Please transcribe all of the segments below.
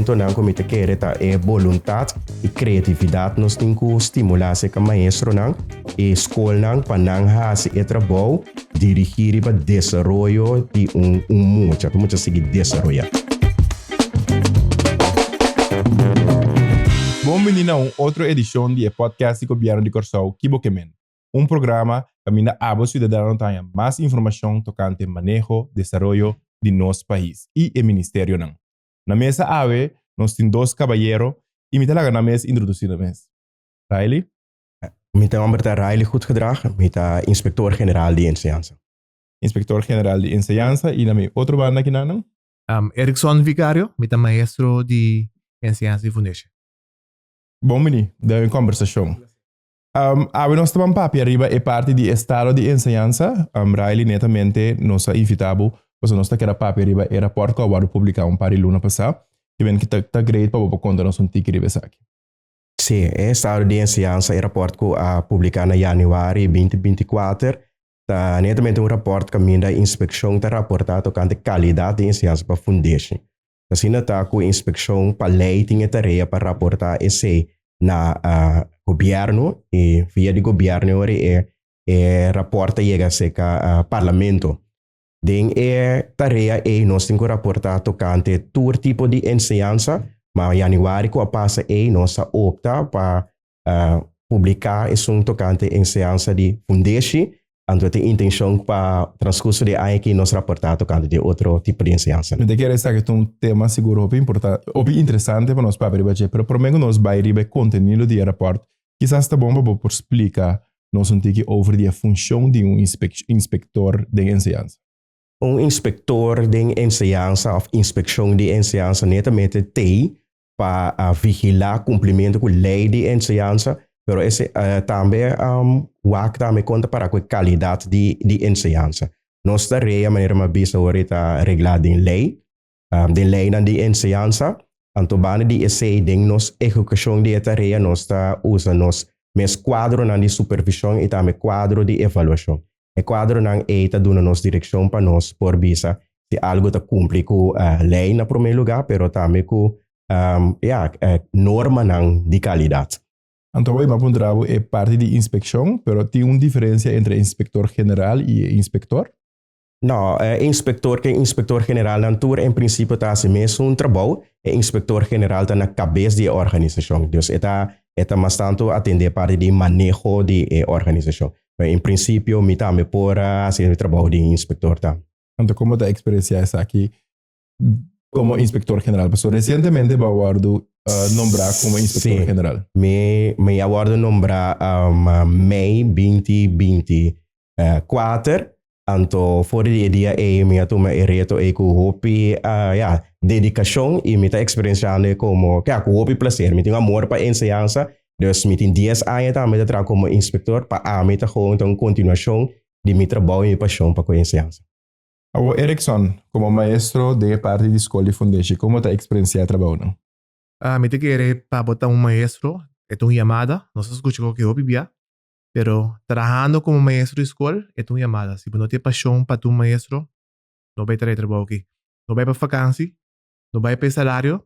punto não comite querer tá é vontade e criatividade nós temos que estimular se que maestro não e skol não para não fazer esse trabalho dirigir para desenvolvimento de muita seguir desenvolver. Bom-vindo a outra edição do podcast do Governo de Corsau, Kibokemen, programa que mina abo cidadão tenha mais informação tocante manejo, desenvolvimento de nosso país e o Ministério não. Na mesa ave, nós temos dois caballeros e me dá na mesa introduzir na mesa. Railey? Mijn naam is Railey Goedgedrag, Inspektor General de enseñansa. Inspektor General de enseñansa e na minha outra banda aqui não? Erickson Vicario, Maestro de enseñansa e fundeshi. Bom, menino, deu uma conversação. Nós estamos papi arriba é parte do Estado de enseñansa. Railey netamente nos invitado, porque nós estamos papi arriba é rapport que eu publicar par de luna passada. E vem que está great para contar nós tique arriba aqui. Sim, o Estado de enseñanza é rapport que publicar em januário 2024. Tá netamente rapport que a inspeção está raportado com a qualidade de enseñanza para fundeshi. Assim está com a inspeção para lei tinha tarefa para raportar esse na governo e via de governo raporta chega a ser parlamento. Den tarefa nós temos que raportar tocante todo tipo de enseñanza, mas em januário que passa nós opta para publicar esse tocante enseñanza de fundeshi. Então, tem intenção para transcurso de ano que nós raportar tocando de outro tipo de enseñanza. Eu quero dizer que é tema seguro importante, interessante para nós para abrir, mas por menos nós vai abrir conteúdo de rapport. Quizás está bom para explicar nós tique over a função de inspector de enseñanza. Inspector de enseñanza ou inspeção de enseñanza netamente tem para vigilar cumprimento com a lei de enseñanza. Pero esse também também conta para a qualidade de enseñanza. Nós tarefa maneira mais vista ahorita reglada em lei, de lei de enseñanza. Então, bane de esse de nos execução de tarefa nós está usando nos mes quadro de supervisão e também quadro de avaliação. E quadro não está dando nos direção para nós por visa se algo está cumprir com a lei na primeiro lugar, pero também com norma de qualidade. Então, o apontado é parte de inspeção, mas tem uma diferença entre Inspektor General e inspector? Não, Inspektor General em princípio está assim mesmo trabalho, e Inspektor General está na cabeça da organização. Então, está bastante atender parte de manejo da organização. Em princípio, me também por fazer o trabalho de inspector. Então, como está a experiência aqui como Inspektor General? Porque recentemente eu aguardo nombrar como Inspektor General. Me aguardo nombrar Mei 2024. Então, fora de dia me atoma reto com hopi dedicação e me está experienciando como com hopi prazer. Me tenho amor para enseñanza. Dus me tenho 10 anos também trabalhar como inspector para me ter então continuação de meu trabalho e minha paixão para a enseñanza. O Erickson, como maestro de parte de escola e fundeshi, como está a experiência de trabalho? Me te querer para botar maestro, é uma chamada, não sei se escucha que eu vivia, pero trabalhando como maestro de escola é uma chamada. Se não tem paixão para tu maestro, não vai ter trabalho aqui. Não vai para vacância, não vai para salário,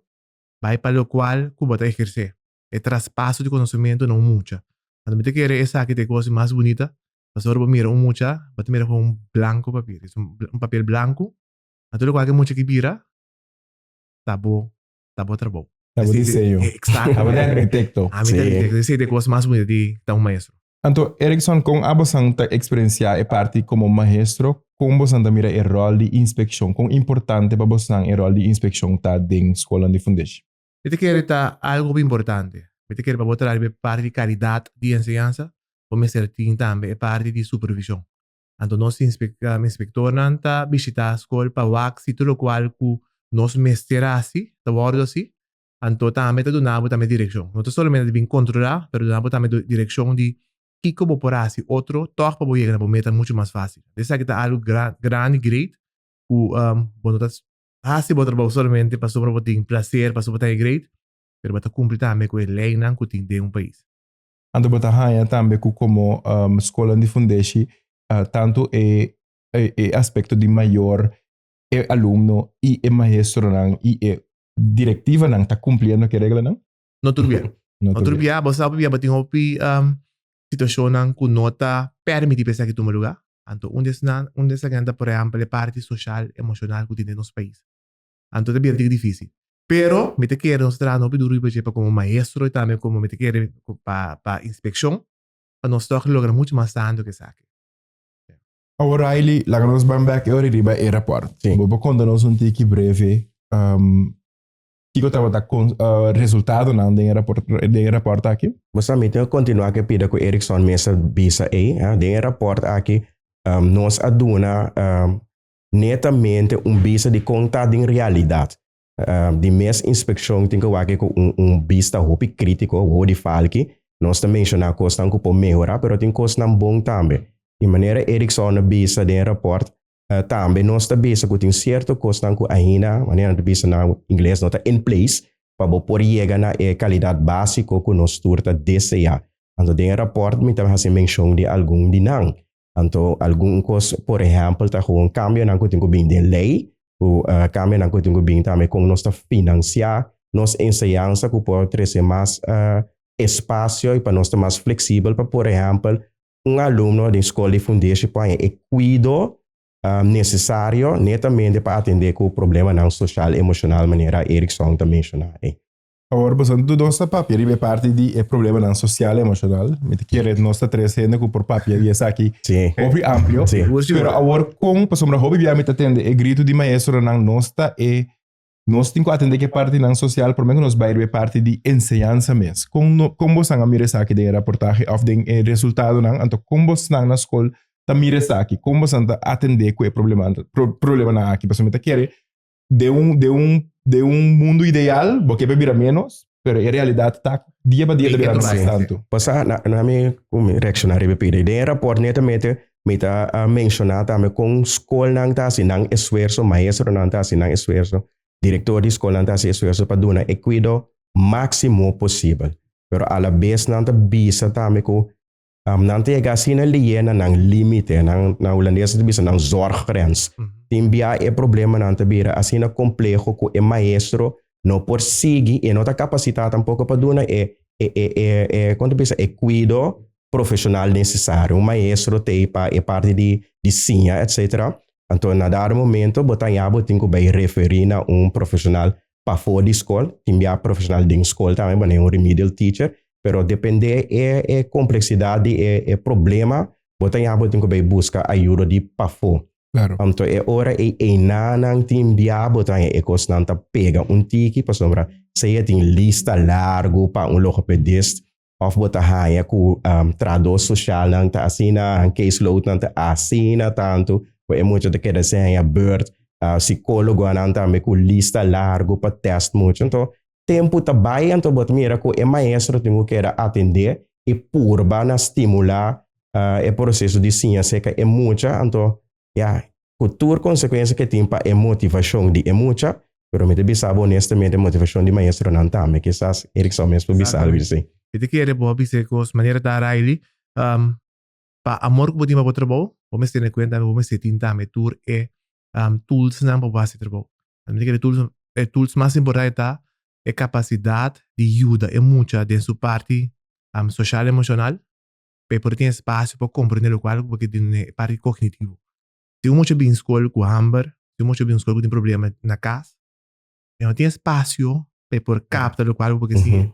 vai para o qual que você exercer. É traspasso de conhecimento não muito. Então, me te querer essa aqui tem coisa mais bonita. Mas agora mira muito, mas mira com blanco papel, é papel branco. Então, o qual que muito que vira, tá bom trabalho. Tá bom desenho. Exato. Tá bom arquitecto. Esse é a coisa mais bonita de um maestro. Então, Erickson, com a você experiência é parte como maestro, como você mira o rol de inspeção, como importante para você o rol de inspeção tá dentro da escola de fundeshi. Eu te quero tá algo importante. Eu te quero para botar a parte de qualidade de enseñanza, como certinho também é parte de supervisão. Então, nós inspector não tá visitar a escola para o se tudo qual que nós mestra assim, tá bordo assim. Então, também tá donando também direção. Não tá somente de controlar, mas donando também direção de que como por assim outro toque para chegar na meta muito mais fácil. Isso aqui tá algo grande, great. Bom, tá assim para trabalhar somente para sobre ter prazer, para sobre ter great, mas para cumprir também com a lei não que tem de país. Então, você tem também como escola de fundeshi, tanto aspecto de maior aluno e maestro e directiva não está cumprindo que regra não? Não tudo bem. Não Outro dia, você sabe, tem uma situação que não está permitindo pensar que toma lugar. Então, onde se anda, por exemplo, a parte social, emocional que tem no nosso país. Então, é bem difícil. Pero, me te quero mostrar no duro para como maestro e também como me te quero para inspeção, para nós lograr muito mais tanto que isso aqui. Agora, Railey, lá que nós vamos back e riba e rapport. Sim. Vou contar-nos tique breve. Que eu estava com resultado não de rapport aqui. Você também tem que continuar que pida com Erickson mesmo bisa aí, de rapport aqui, nós aduna netamente bisa de contato em realidade. De mês inspeção tem que aqui com vista hopi crítico, ou de falque, nós também mencionar coisa que pode melhorar, pero tem coisa não bom também. De maneira Erickson bisa de rapport, também nós está bisa com tem certo coisa que ainda, maneira de bisa na inglês não está in place, para poder chegar na qualidade básica que nós turta desejar. Então, tem rapport me também se menção de algum de não. Então, algum coisa, por exemplo, tá com cambio na que tem que bem de lei, o cambio na que tem que bem também com nós tá financiar, nós enseñansa que pode trazer mais espaço e para nós tá mais flexível para, por exemplo, aluno de escola de fundeshi pode cuidar necessário netamente para atender com o problema não social emocional maneira Erickson também mencionou. Agora, você tudo nossa papel é parte de problema não social emocional. Me te querer nossa três gente que por papel e essa aqui hobby amplo. Pero agora como para sombra hobby via me atende é grito de maestro não nossa e nós temos que atender que parte não social por menos nós vai ver parte de enseñanza mesmo. Como você não mira essa aqui de reportagem of de resultado não, então como você na escola tá mira essa aqui, como você tá atender com o problema na aqui, para me te querer de mundo ideal, porque bebira menos, pero a realidade está dia para dia bebira mais tanto. Passa na minha reaction a repetir, de rapport netamente me tá mencionar também com escola não tá assim não esforço, maestro não tá assim não esforço, diretor de escola não tá assim esforço para dar o cuidado máximo possível. Pero a la vez não tá bisa também com não tem assim na liena não limite, não holandês de bisa não zorggrens. Timbia é problema não tá bira assim na complexo com o maestro não por seguir e não tá capacitado tampouco para dar quando pensa cuidado profissional necessário. Maestro tem para parte de ciência, etc. Então, na dado momento, botanhabo tem que referir a profissional para fora da escola, timbia profissional de escola também, mas um remedial teacher. Pero depende complexidade e problema, botanhabo tem que buscar ajuda de para fora. Claro. Então, hora nanang tim diabo tanya constante pega tiki para sombra se tem lista largo para logopedista of botahaya ku trado social nang ta asina case load nang ta asina tanto é muito de que desenha bird psicólogo nang ta me ku lista largo para test muito então tempo tá bem então bot mira ku maestro tenho que atender e purba na estimular o processo de ciência que é muito então cultura consequência que tem para a motivação de muita, pero me deve saber honestamente a motivação de maestro não tá, me quizás Erickson mesmo bisa algo assim. Eu quero boa se com maneira da Railey, para amor que botima para trabalho, vamos ter em conta, vamos ter tinta me tour e tools não para base trabalho. A minha tools mais importante é capacidade de ajuda é muita de sua parte social emocional, para ter espaço para compreender o qual porque tem parte cognitivo. Se muito bem escolhe com hambre, se muito bem escolhe com problema na casa, não tem espaço para por captar o qual porque sim.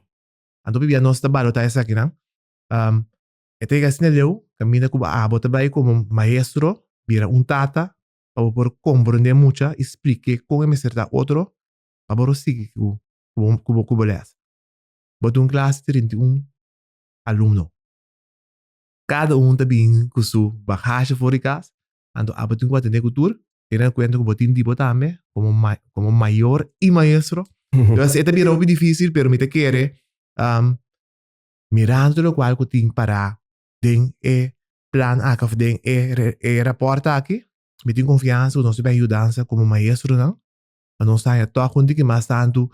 Então bebia nosso trabalho tá essa aqui, não? Até que assim eu caminha com a bota bem como maestro, vira tata para por compreender muito, explique como é certa outro, para por seguir com beleza. Botou classe 31 aluno. Cada tá bem com sua bagagem fora de casa. Então, a botin que atender cultura, tendo em conta que o botin tipo também, como maior e maestro. Então, é também muito difícil, mas me te quer mirando o qual que tem para den plan aqui, den reporta aqui, me tem confiança, nós temos ajudança como maestro, não? Nós estamos a tocar que mais tanto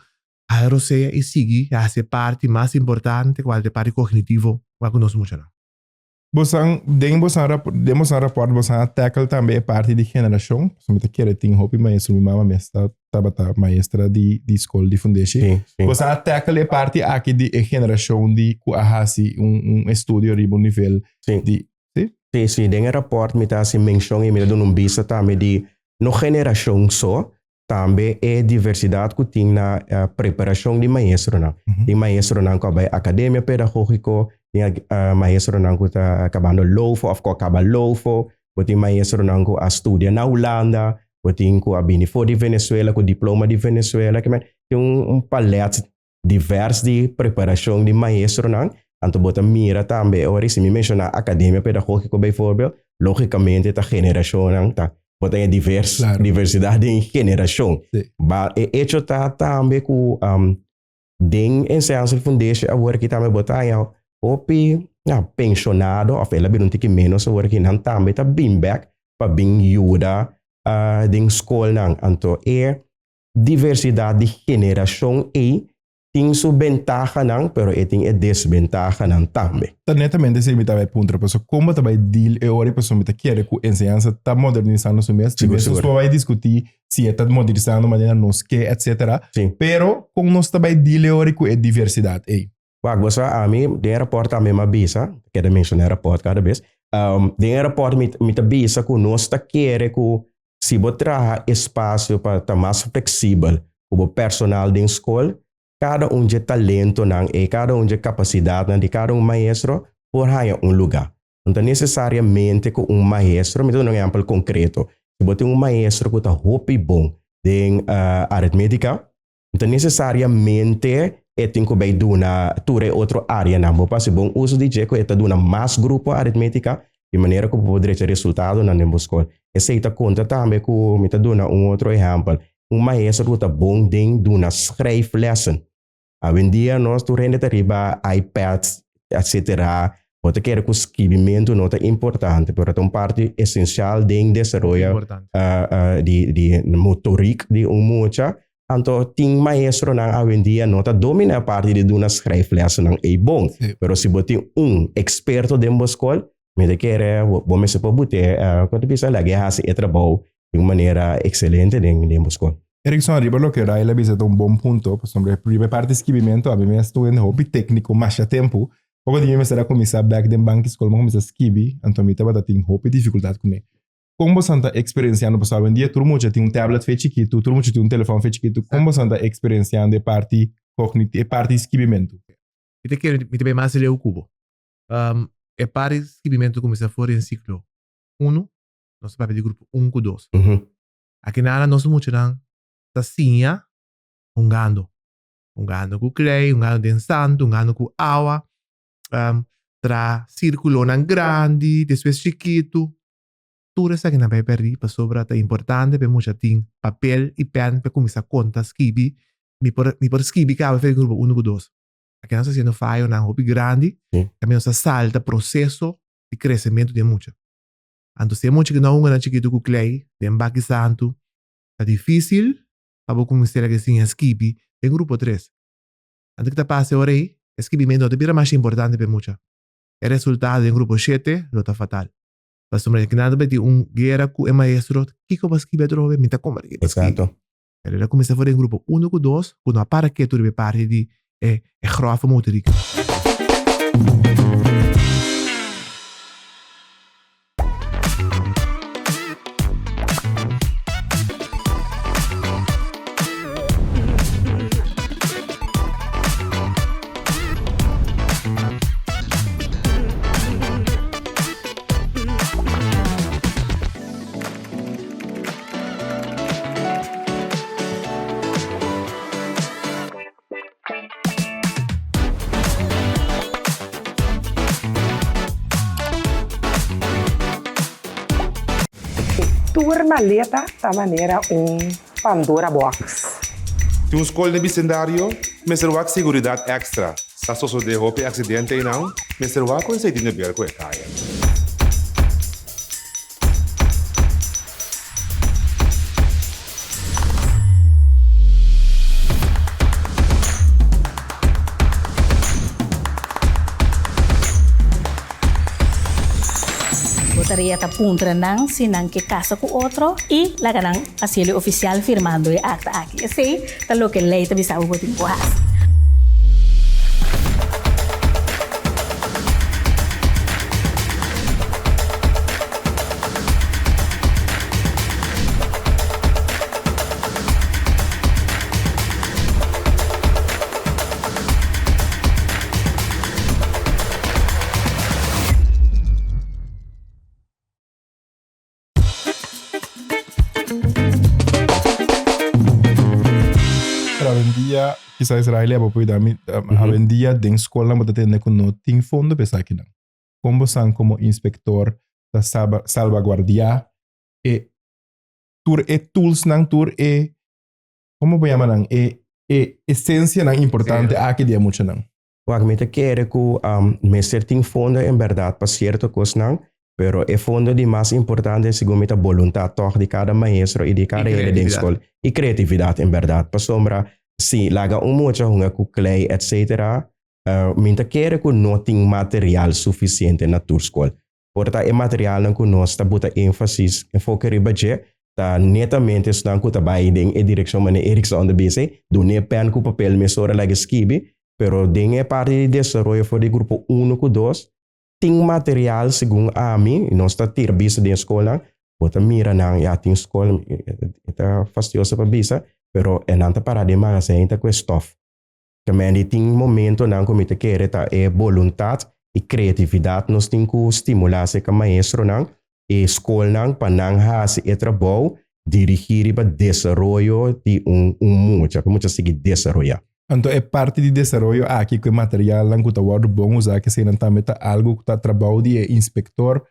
a você e seguir a ser parte mais importante, qual é a parte cognitivo, qual que nós mucho não. Demos een rapport, bosan tackle também parte de geração. Somente querer tem hopi maestro, minha mama está tabata maestra de skol de fundeshi. Sim. Bosan tackle é parte aqui de geração de kuahasi estúdio riba nível de. Sim, tem rapport me tá assim menção e me dá vista também de no geração só também é diversidade que tem na preparação de maestro não. De maestro não que vai academia pedagógico, tem maestro não que tá acabando loufo, of course acaba loufo, tem maestro não que estudia na Holanda, tem que abini for de Venezuela, com diploma de Venezuela, que tem palete diverso de preparação de maestro não. Então bota mira também, ora se me menciona academia pedagógica, bijvoorbeeld, logicamente a geração não tá. Bota é diversidade em geração. Mas é hecho tá também com den enseñansa fundeshi agora que também botar opi pensionado, ou ela não tem que menos agora que não também tá bem back para bem ajuda den skol não. Então é diversidade de geração e tem sua ventaja não, pero tem desventaja não também. Netamente se me tava ponto, pessoal, como também deal é hora pessoal me tá querer que enseñanza tá modernizando o mês, pessoas vai discutir se tá modernizando de maneira nos que etc. Pero com nós também deal é hora que é diversidade, Você a mim de rapport também me avisa, quero mencionar rapport cada vez. De rapport me avisa que nós tá querer que se botar espaço para tá mais flexível, o personal de escola cada de talento não e cada de capacidade não de cada maestro por aí lugar. Então necessariamente que maestro, me dou um exemplo concreto. Se você maestro que está hopi bom em aritmética, então necessariamente tem que vai dar ture outra área não, para se bom uso de jeito está dando mais grupo aritmética de maneira que poderia ter resultado na escola. Essa está conta também que me está dando outro exemplo. Maestro que está bom em dar schrijf lesson. Hoje em dia nós temos riba iPads, etc. Você quer que o escrevimento não é importante, mas é uma parte essencial do desenvolvimento de motoric de mucha. Então, tem maestro hoje em dia não domina a parte de uma schrijfles não é bom. Mas se você tem experto dentro da escola, me quer vamos se botar quando precisa lá e trabalhar de maneira excelente dentro da escola. Erickson, riba lo que Railey visita bom ponto, sobre a parte de escrevimento, a mim estou em hobby técnico, mais a tempo. Pouco de mim será começar back den bank escola, mas começar a escrever, então me estava tendo hobby dificuldade com ele. Como você está experienciando, pessoal, hoje em dia todo mundo tem tablet feito chiquito, todo mundo tem telefone feito chiquito, como você está experienciando a parte cognitiva, a parte de escrevimento? Eu quero me mais ler o cubo. A parte de escrevimento começa fora em ciclo 1, nosso papel de grupo 1 com 2. Aqui na nós muito tacinha, gando com clay, gando de santo, gando com água, tra círculo nan grande, depois chiquito. Tudo isso que não vai perder, para sobra é importante, para muita tem papel e pen para começar a contar, escrever, me por escrever que vai fazer grupo 1 com 2. Aqui nós fazendo falho na hobby grande, também nós salta processo de crescimento de muita. Então se é muito que não é chiquito com clay, de embaque santo, é difícil. Para começar a escrever em grupo 3. Antes que passe hora aí, escrevimento é mais importante para muita. O resultado em grupo 7 não está fatal. Para somar que nada vai ter guerra com o maestro, que vai escrever outra vez, me está como que Exato. Ele começa a fazer em grupo 1 com 2, quando a para que tu deve parte de grove motorica. Tua maleta da maneira Pandora box. Tem skol de bicendário, mas será seguridade extra. Se a pessoa de roupa acidente não, mas será com esse tipo de ver com a caia. sería ta puntra nang sinang que casa con otro y la ganan así el oficial firmando el acta aquí. Así, ta lo que ley te bisa ugo timpuas. Quizás Railey avendia den escola mas atende com não tem fundo pensar que não. Como são como inspector da salvaguardia e tur e tools não tur e como vou chamar não e essência não importante aqui dia muito não. O que me quer que mestre tem fundo em verdade para certo coisa não, pero o fundo de mais importante é segundo a vontade de cada maestro e de cada ele da escola e criatividade em verdade para sombra se laga mucha hunga com clay etc. Minta quer que não tem material suficiente na tua escola. Porta é material não que nós está bota ênfase em focar riba tá netamente estão com trabalho em direção mane Erickson de BC do ne pen com papel mesora laga esquibe, pero den é parte de desenvolvimento for de grupo 1 com 2 tem material segundo a mim nós está ter bisa de escola, bota mira não já tem escola está fastidiosa para bisa. Pero é nanta paradigma assim tá com stuff. Também tem momento não como te quer tá é vontade e criatividade nós tem que estimular se como maestro não e escola não para não fazer e trabalho dirigir para desenvolvimento de muito seguir desenvolver. Então é parte de desenvolvimento aqui que o material não que tá bom usar que se não tá meta algo que tá trabalho de inspector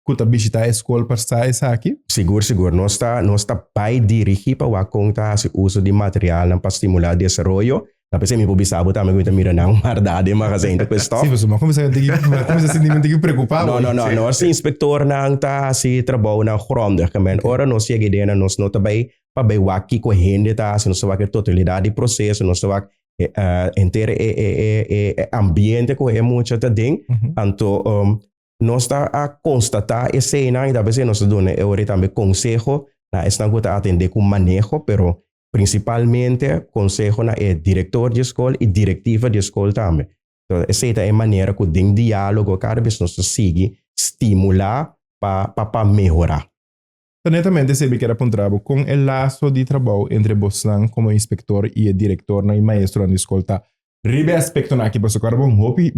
que visitar a escola para sair aqui? Seguro. Nós está para dirigir para conta o uso de material para estimular o desenvolvimento. Na pessoa me publicar, botar me cuida mira não, verdade, mas ainda com isso. Sim, mas como você tem que preocupar? Não, se inspector não está se trabalho na grondig, men. Ora nós chega dentro, nós não tá bem para bem o aqui com gente tá, se nós vai que totalidade do processo, nós vai inteiro ambiente com é muito tá dentro. Então nós está a constatar esse cena e talvez nós dando eu também conselho na estão que atender com manejo, pero principalmente conselho na é diretor de escola e diretiva de escola também. Então essa é a maneira que tem diálogo cada vez nós segue estimular para melhorar. Netamente se me quer apontar com o laço de trabalho entre você como inspector e diretor na maestro na escola. Ribe aspecto na que você quer bom hobby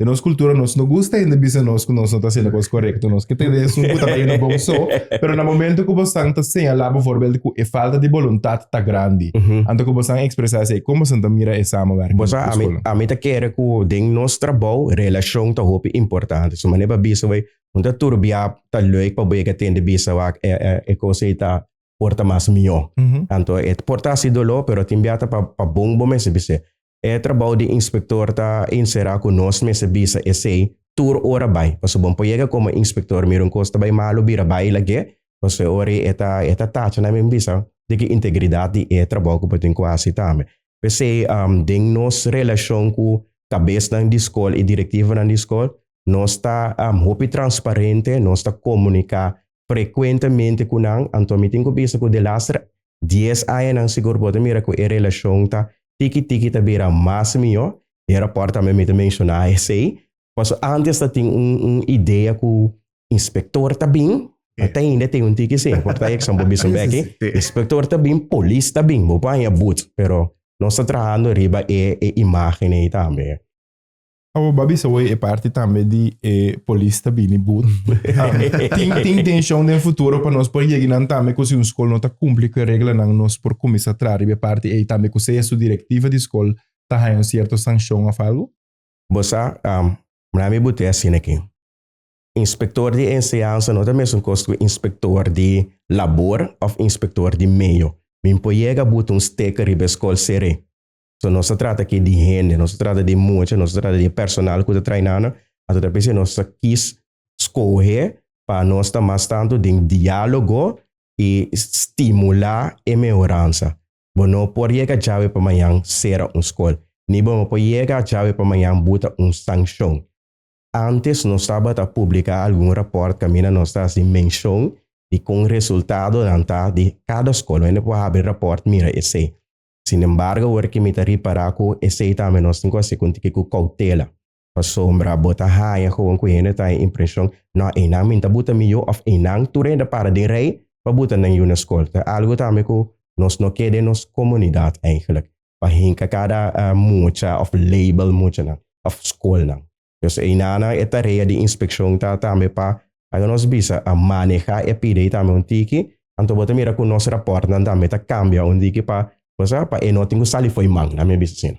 de nossa cultura nós não gosta ainda de nós que nós não está sendo coisa correta nós que tem isso também não bom só, pero no momento que você está señalar por exemplo que a falta de vontade tá grande, então que você expressar assim como você mira essa samarbeid. Você a mim tá quer que den nosso trabalho relação tá hope importante, so maneira bisa vai onde turbia tá leuk para bem que tem de bisa wa é coisa tá porta mais melhor. Então é porta se dolo, pero timbiata para bom mas bisa é trabalho de inspector tá inserar com nós mas bisa esse tour ora vai você bom pega como inspector miron costa vai malo bira vai lagi você ora eta taxa na minha bisa de que integridade é trabalho que tem quase também você den nos relação com cabeça da escola e diretiva da escola nós tá hope transparente nós tá comunicar frequentemente com não então me tenho bisa com de lastra 10 anos não seguro pode mira com a relação tá tiki tá vira mais melhor e rapporto também me mencionar esse mas antes tá tem ideia que o inspector tá bem até ainda tem tiki sim porta aí que são bobis aqui inspector tá bem polícia tá bem vou panha boot pero nós tá trabalhando riba e imagem aí também. O babi só é parte também de polícia bem boot. Tem intenção no futuro para nós por chegar não também que se escola não tá cumprir com a regra não nós por começar a trabalhar parte e também que se a diretiva de escola tá aí um certo sanção a algo. Você na me bote assim aqui. Inspektor de enseñansa não é mesmo coisa que inspektor de labor ou inspektor de meio. Me pode botar sticker riba escola sere. So não se trata aqui de gente, não se trata de muito, não se trata de personal que está treinando. Então, depois nós quis escolher para nós estar mais tanto de diálogo e estimular a melhorança. Bom, não pode chegar a chave para amanhã ser escola. Nem bom pode chegar a chave para amanhã botar sanção. antes nós estava a publicar algum rapport que nós está assim menção e com resultado de cada escola ainda pode abrir rapport mira esse. Sin embargo, agora que me está reparar com esse também nós temos que conseguir com cautela. Para sombra bota raia com que ainda tá impressão não ainda minta bota melhor of ainda tu ainda para de rei para bota na uma escola. Algo também que nós não quer nos comunidade eigenlijk. Para hinka cada mucha of label mucha na of escola na. Dus ainda é tarefa de inspeção tá também para nós bisa manejar e pedir também tiki. Então bota mira com nosso rapport não também tá cambia tiki para não tenho sali foi mang na minha bisa assim.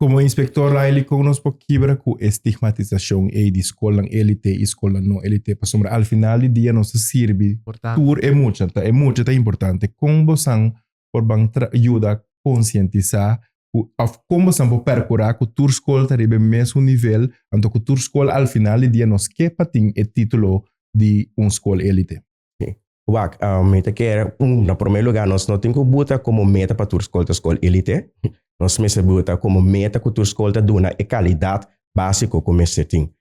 Como inspector Railey, como nós podemos quebrar com estigmatização de escola elite e escola não elite, para al final do dia nós serve tur é muito importante. Como você pode ajudar a conscientizar como você pode percorrer que tur escola está no mesmo nível, então que tur escola al final do dia nós que patin o título de escola elite. Wak, meta quer na primeiro lugar nós não temos que botar como meta para tur escola elite. Nós me botar como meta que tur escola dona e qualidade básica como esse tem.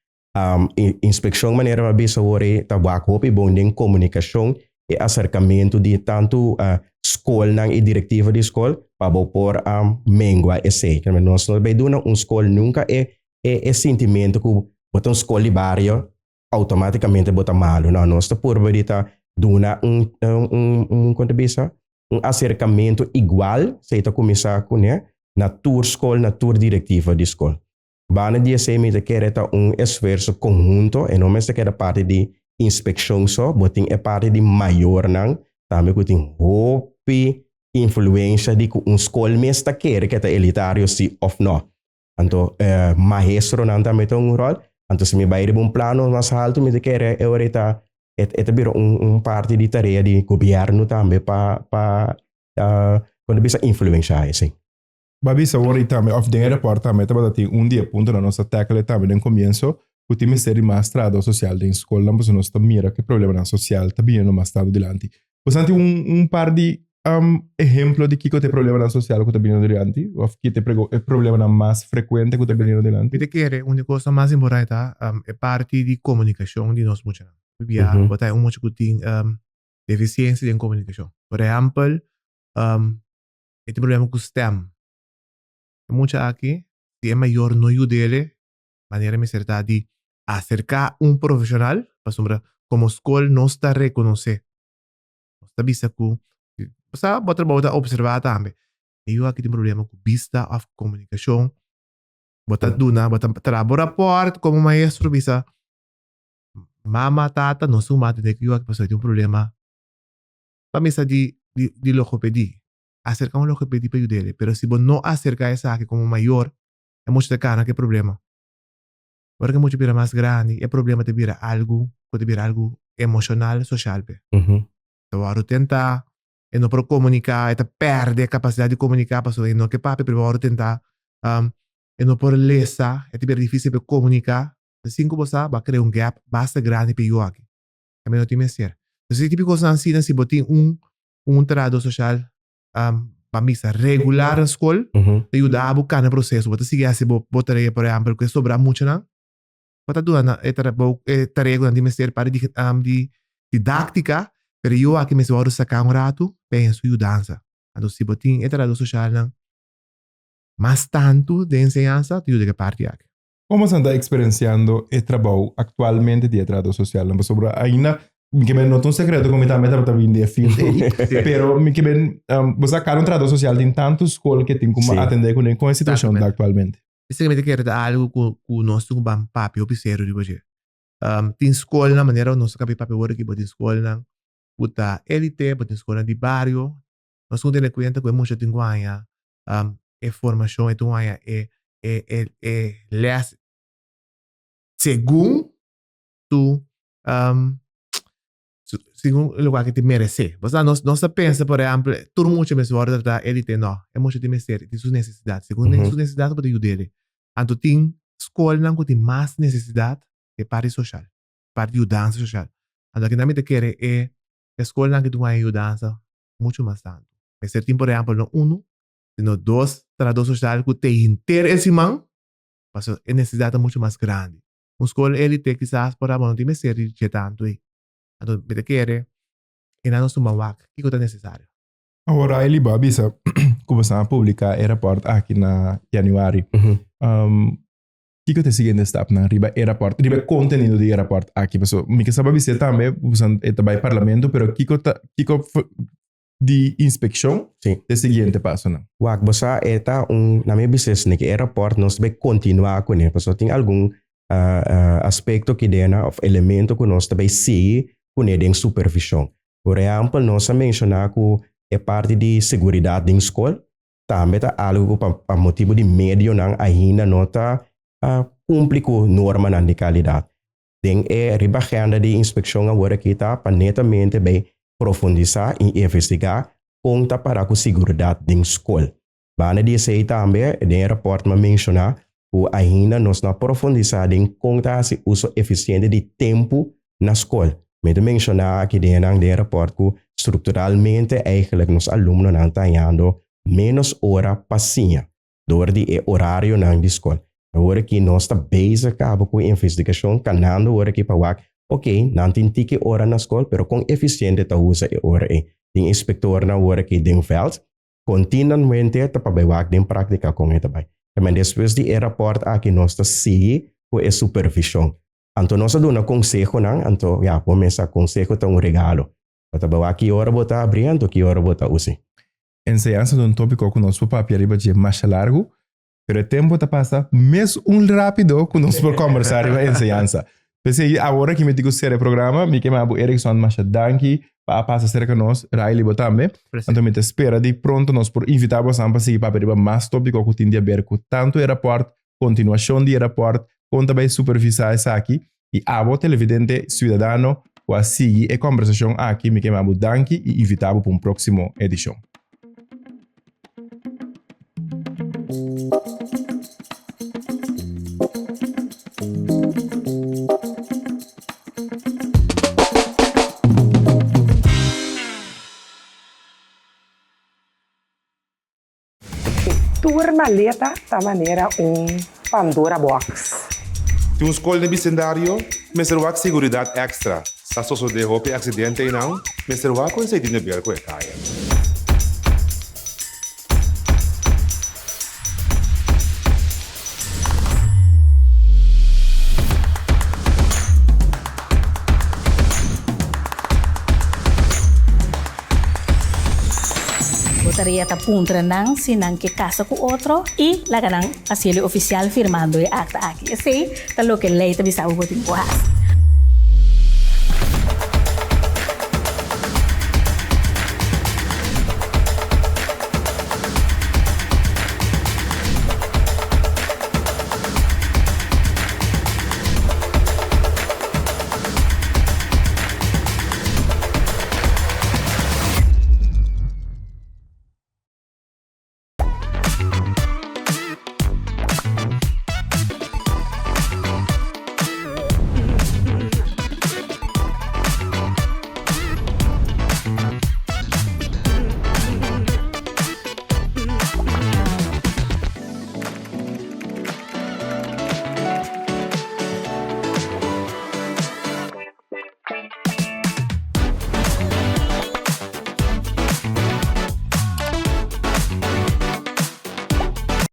Inspeção maneira uma bisa ore tabak hope bom de comunicação e acercamento de tanto escola e diretiva de escola para por mengua esse. Nós não vai dona escola nunca é sentimento que botar escola de bairro automaticamente bota malo. Não, nós está por verdade dona quanto bisa acercamento igual se está começar com na tour escola, na tour diretiva de escola. Bana dia se me quer esforço conjunto e não se quer parte de inspeção só, botin é parte de maior não, também que tem hope influência de que escola mesmo quer que é elitário se ou não. Então, maestro não também tem rol. Então, se me vai de plano mais alto, me quer é ahorita parte de tarefa de governo também para quando bisa influenciar assim. Babi sabori também of den rapport também tá batati dia ponto na nossa tackle também no começo o time ser mais trado social da escola não você não mira que problema na social tá bem no mais estado dilante você tem par de exemplo de que tem problema na social que tá bem dilante ou que tem problema na mais frequente que tá bem dilante Vede che una cosa mais importante è parte di comunicazione di nos mucha. Via botar mucho que tem deficiência de comunicação. Por exemplo, este problema com o STEM. Mucha aqui, se é maior no ayudele, maneira me certa de acercar profissional, para sombra como escola não está reconhecer. Não está vista que você pode observar também. E eu aqui tem problema com vista of comunicação. Bota duna, bota rapport como maestro, bisa mama, tata, não sou mata de que eu aqui tem problema. Para mesa de logopedia. Acercar logopedia para ajudar, pero se você não acercar essa aqui como maior, é muito de cara que problema. Porque muito vira mais grande, é problema de vira algo, pode virar algo emocional, social. Então, agora tentar, e não para comunicar, e perde a capacidade de comunicar, para e não que papi, pero agora tentar, e não por lesa, é tipo difícil para comunicar. Assim que você vai criar gap bastante grande para eu aqui. Também não tem mais ser. Então, esse tipo de coisa assim, se você tem trado social, misa regular na escola, te ajuda a buscar no processo. Você sigue assim, botaria, por exemplo, que sobra muito, não? Você doa tarefa de ser para de didática, pero eu aqui me vou sacar rato, penso em dança. Então, se você tem trado social, não? Mas tanto de enseñanza, te ajuda a parte aqui. Como você está experienciando o trabalho atualmente de trado social? Não sobre ainda que não é um segredo como também está vindo de field pero que você acaba um trabalho social em tantas escolas que tem como atender com a situação atualmente. Basicamente que era algo que nós temos um papi oficiero de hoje. Tem escola na maneira nós cabe papi hoje que tem escola na puta elite, tem escola de bairro. Nós temos que ter conta que muita tem guanha formação e guanha les segundo tu segundo o lugar que te merece. Você não pensa, por exemplo, todo mundo me suora da elite, não. É muito de merece, de suas necessidades. Segundo suas necessidades, pode ajudar. Então, tem escola não que tem mais necessidade é parte social, parte de dança social. Então, que também te quer é escola não que tem uma dança muito mais tanto. É certo, por exemplo, no no dois, traduz social que tem interesse, mas a necessidade é muito mais grande. skol elite quizás para não tem ser de tanto aí. Então, me quer e não suma wak, que é necessário. Agora, Railey, bisa começar a publicar o report aqui na januário. Que é o seguinte step na riba e report, riba conteúdo de report aqui, pessoal. Me que sabe você também, usando o parlamento, pero que de inspeção, Sim. o seguinte passo, não? Wak, bosa eta na minha business ne que report nós vai continuar com ele, pessoal. Tem algum aspecto que dena of elemento que nós também seguir com ele em supervisão. Por exemplo, nós mencionar que é parte de segurança da escola, também tá algo para motivo de meio não ainda nota cumpre com norma de qualidade. Tem riba agenda de inspeção agora que está para netamente bem profundizar e investigar conta para a segurança da escola. Bana dizer também, tem rapport me mencionar que ainda nós não profundizar em conta se uso eficiente de tempo na escola. Me mencionar que tem rapport que estruturalmente eigenlijk nos alunos não estão tendo menos hora passinha door de horário na escola. Agora que nós está bezig com a investigação, canando agora que para ok, não tem que hora na escola, pero com eficiente tá usa a hora aí. Tem inspektor na hora que den veld, continuamente tá para bewak den prática com ele também. Mas depois de rapport aqui nós está seguir com a supervisão. Então nós damos um conselho não, então começa conselho tá regalo. Para bewak que hora botar abrindo, que hora botar usa. Enseñanza de tópico que nós papi arriba de mais largo, pero o tempo tá passa mesmo rápido que nós por conversar sobre enseñanza. Pensei, agora que me digo ser o programa, me queima Erickson Vicario para passar cerca nós, Railey também. Então me espera de pronto nós por invitar você para seguir para arriba mais tópico que tem a ver com tanto o rapport, continuação do rapport, com também supervisar isso aqui e abo televidente cidadano ou a seguir a conversação aqui, me queima Danke e invitar para próximo edição. Tua maleta da maneira Pandora box. Tem skol de bicendário, mas será segurança extra. Se a pessoa de roupa acidente não, mas será com esse dinheiro ver com a caia. Botaria ta fundeshi sinang que casa com outro e lá ganang asilo oficial firmando e acta aqui. Assim, tá lo que lei ta bisa o botin kuhas.